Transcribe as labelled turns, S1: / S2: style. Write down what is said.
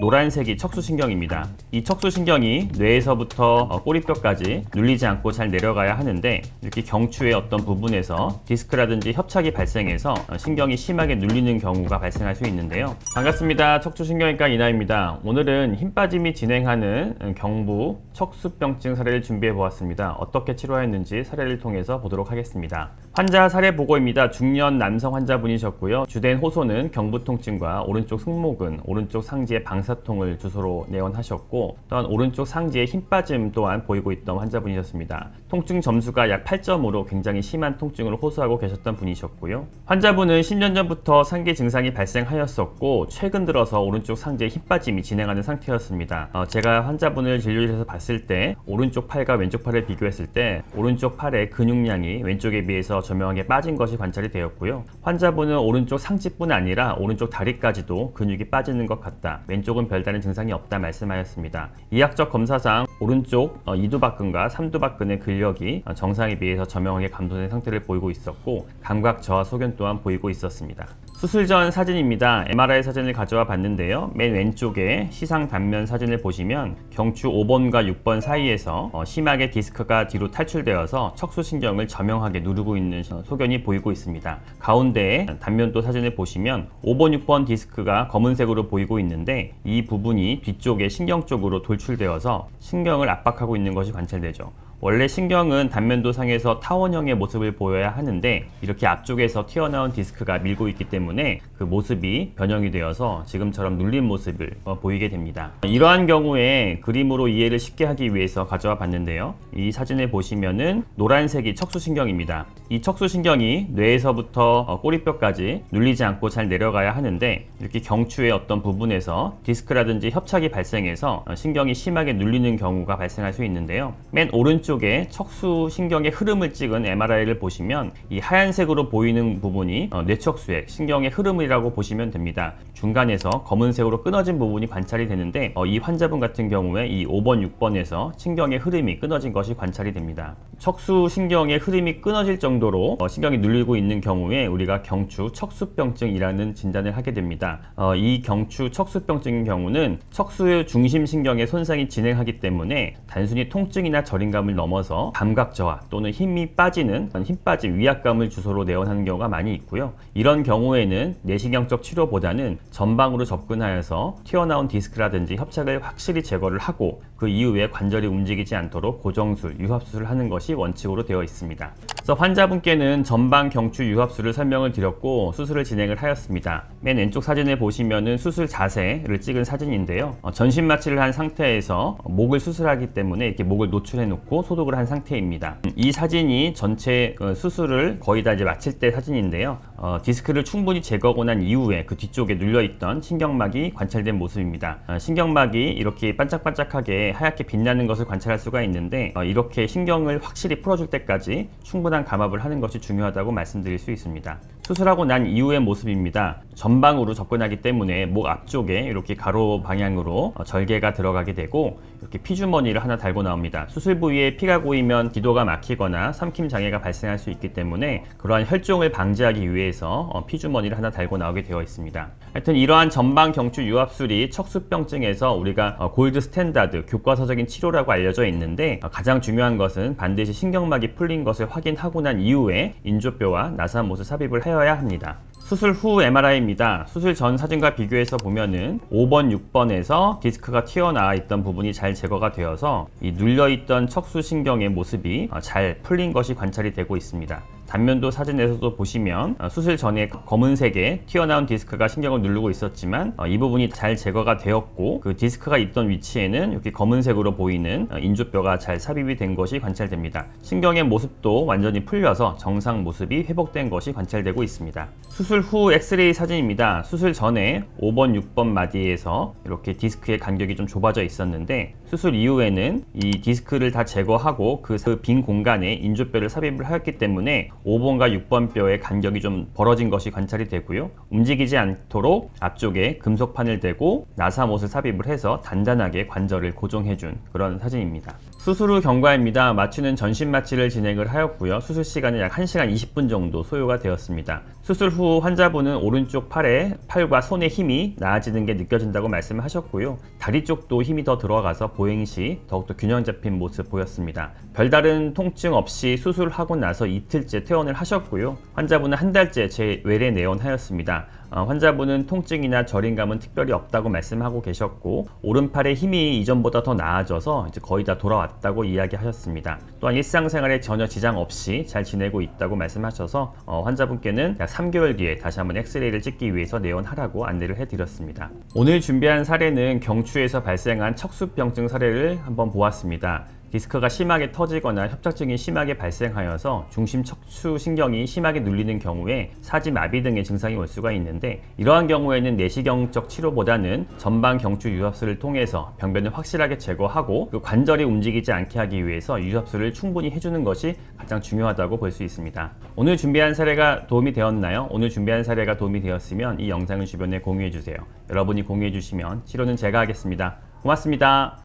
S1: 노란색이 척수신경입니다. 이 척수신경이 뇌에서부터 꼬리뼈까지 눌리지 않고 잘 내려가야 하는데 이렇게 경추의 어떤 부분에서 디스크라든지 협착이 발생해서 신경이 심하게 눌리는 경우가 발생할 수 있는데요. 반갑습니다. 척추신경외과 이나입니다. 오늘은 힘빠짐이 진행하는 경부 척수병증 사례를 준비해 보았습니다. 어떻게 치료하였는지 사례를 통해서 보도록 하겠습니다. 환자 사례 보고입니다. 중년 남성 환자분이셨고요. 주된 호소는 경부 통증과 오른쪽 승모근, 오른쪽 상지의 방사통을 주소로 내원하셨고, 또한 오른쪽 상지에 힘빠짐 또한 보이고 있던 환자분이셨습니다. 통증 점수가 약 8점으로 굉장히 심한 통증을 호소하고 계셨던 분이셨고요. 환자분은 10년 전부터 상기 증상이 발생하였었고, 최근 들어서 오른쪽 상지에 힘빠짐이 진행하는 상태였습니다. 제가 환자분을 진료실에서 봤을 때 오른쪽 팔과 왼쪽 팔을 비교했을 때 오른쪽 팔의 근육량이 왼쪽에 비해서 저명하게 빠진 것이 관찰이 되었고요. 환자분은 오른쪽 상지뿐 아니라 오른쪽 다리까지도 근육이 빠지는 것 같다, 왼쪽은 별다른 증상이 없다 말씀하였습니다. 이학적 검사상 오른쪽 이두박근과 삼두박근의 근력이 정상에 비해서 저명하게 감소된 상태를 보이고 있었고, 감각 저하 소견 또한 보이고 있었습니다. 수술 전 사진입니다. MRI 사진을 가져와 봤는데요. 맨 왼쪽에 시상 단면 사진을 보시면 경추 5번과 6번 사이에서 심하게 디스크가 뒤로 탈출되어서 척수신경을 저명하게 누르고 있는 소견이 보이고 있습니다. 가운데에 단면도 사진을 보시면 5번, 6번 디스크가 검은색으로 보이고 있는데 이 부분이 뒤쪽에 신경 쪽으로 돌출되어서 신경을 압박하고 있는 것이 관찰되죠. 원래 신경은 단면도 상에서 타원형의 모습을 보여야 하는데 이렇게 앞쪽에서 튀어나온 디스크가 밀고 있기 때문에 그 모습이 변형이 되어서 지금처럼 눌린 모습을 보이게 됩니다. 이러한 경우에 그림으로 이해를 쉽게 하기 위해서 가져와 봤는데요. 이 사진을 보시면은 노란색이 척수신경입니다. 이 척수신경이 뇌에서부터 꼬리뼈까지 눌리지 않고 잘 내려가야 하는데 이렇게 경추의 어떤 부분에서 디스크라든지 협착이 발생해서 신경이 심하게 눌리는 경우가 발생할 수 있는데요. 맨 오른쪽 쪽에 척수신경의 흐름을 찍은 MRI를 보시면 이 하얀색으로 보이는 부분이 뇌척수의 신경의 흐름이라고 보시면 됩니다. 중간에서 검은색으로 끊어진 부분이 관찰이 되는데 이 환자분 같은 경우에 이 5번, 6번에서 신경의 흐름이 끊어진 것이 관찰이 됩니다. 척수신경의 흐름이 끊어질 정도로 신경이 눌리고 있는 경우에 우리가 경추 척수병증이라는 진단을 하게 됩니다. 이 경추 척수병증인 경우는 척수의 중심신경의 손상이 진행하기 때문에 단순히 통증이나 저림감을 넘어서 감각 저하 또는 힘이 빠지는 힘빠짐, 위압감을 주소로 내원하는 경우가 많이 있고요. 이런 경우에는 내시경적 치료보다는 전방으로 접근하여서 튀어나온 디스크라든지 협착을 확실히 제거를 하고 그 이후에 관절이 움직이지 않도록 고정술, 유합술을 하는 것이 원칙으로 되어 있습니다. 그래서 환자분께는 전방 경추 유합술을 설명을 드렸고 수술을 진행을 하였습니다. 맨 왼쪽 사진을 보시면은 수술 자세를 찍은 사진인데요. 전신 마취를 한 상태에서 목을 수술하기 때문에 이렇게 목을 노출해 놓고 소독을 한 상태입니다. 이 사진이 전체 수술을 거의 다 이제 마칠 때 사진인데요. 디스크를 충분히 제거하고 난 이후에 그 뒤쪽에 눌려있던 신경막이 관찰된 모습입니다. 신경막이 이렇게 반짝반짝하게 하얗게 빛나는 것을 관찰할 수가 있는데 이렇게 신경을 확실히 풀어줄 때까지 충분한 감압을 하는 것이 중요하다고 말씀드릴 수 있습니다. 수술하고 난 이후의 모습입니다. 전방으로 접근하기 때문에 목 앞쪽에 이렇게 가로 방향으로 절개가 들어가게 되고 이렇게 피주머니를 하나 달고 나옵니다. 수술 부위에 피가 고이면 기도가 막히거나 삼킴 장애가 발생할 수 있기 때문에 그러한 혈종을 방지하기 위해서 피주머니를 하나 달고 나오게 되어 있습니다. 하여튼 이러한 전방 경추 유합술이 척수병증에서 우리가 골드 스탠다드, 교과서적인 치료라고 알려져 있는데 가장 중요한 것은 반드시 신경막이 풀린 것을 확인하고 난 이후에 인조뼈와 나사못을 삽입을 하여야 합니다. 수술 후 MRI입니다. 수술 전 사진과 비교해서 보면은 5번, 6번에서 디스크가 튀어나와 있던 부분이 잘 제거가 되어서 이 눌려있던 척수신경의 모습이 잘 풀린 것이 관찰이 되고 있습니다. 단면도 사진에서도 보시면 수술 전에 검은색의 튀어나온 디스크가 신경을 누르고 있었지만 이 부분이 잘 제거가 되었고 그 디스크가 있던 위치에는 이렇게 검은색으로 보이는 인조뼈가 잘 삽입이 된 것이 관찰됩니다. 신경의 모습도 완전히 풀려서 정상 모습이 회복된 것이 관찰되고 있습니다. 수술 후 엑스레이 사진입니다. 수술 전에 5번, 6번 마디에서 이렇게 디스크의 간격이 좀 좁아져 있었는데 수술 이후에는 이 디스크를 다 제거하고 그 빈 공간에 인조뼈를 삽입을 하였기 때문에 5번과 6번 뼈의 간격이 좀 벌어진 것이 관찰이 되고요. 움직이지 않도록 앞쪽에 금속판을 대고 나사못을 삽입을 해서 단단하게 관절을 고정해준 그런 사진입니다. 수술 후 경과입니다. 마취는 전신 마취를 진행을 하였고요. 수술 시간은 약 1시간 20분 정도 소요가 되었습니다. 수술 후 환자분은 오른쪽 팔과 손의 힘이 나아지는 게 느껴진다고 말씀을 하셨고요. 다리 쪽도 힘이 더 들어가서 보행 시 더욱더 균형 잡힌 모습 보였습니다. 별다른 통증 없이 수술하고 나서 이틀째 퇴원을 하셨고요. 환자분은 한 달째 재외래 내원하였습니다. 환자분은 통증이나 저림감은 특별히 없다고 말씀하고 계셨고, 오른팔의 힘이 이전보다 더 나아져서 이제 거의 다 돌아왔다고 이야기하셨습니다. 또한 일상생활에 전혀 지장 없이 잘 지내고 있다고 말씀하셔서 환자분께는 약 3개월 뒤에 다시 한번 엑스레이를 찍기 위해서 내원하라고 안내를 해드렸습니다. 오늘 준비한 사례는 경추에서 발생한 척수병증 사례를 한번 보았습니다. 디스크가 심하게 터지거나 협착증이 심하게 발생하여서 중심 척추 신경이 심하게 눌리는 경우에 사지마비 등의 증상이 올 수가 있는데, 이러한 경우에는 내시경적 치료보다는 전방 경추 유합술을 통해서 병변을 확실하게 제거하고 그 관절이 움직이지 않게 하기 위해서 유합술을 충분히 해주는 것이 가장 중요하다고 볼 수 있습니다. 오늘 준비한 사례가 도움이 되었나요? 오늘 준비한 사례가 도움이 되었으면 이 영상을 주변에 공유해 주세요. 여러분이 공유해 주시면 치료는 제가 하겠습니다. 고맙습니다.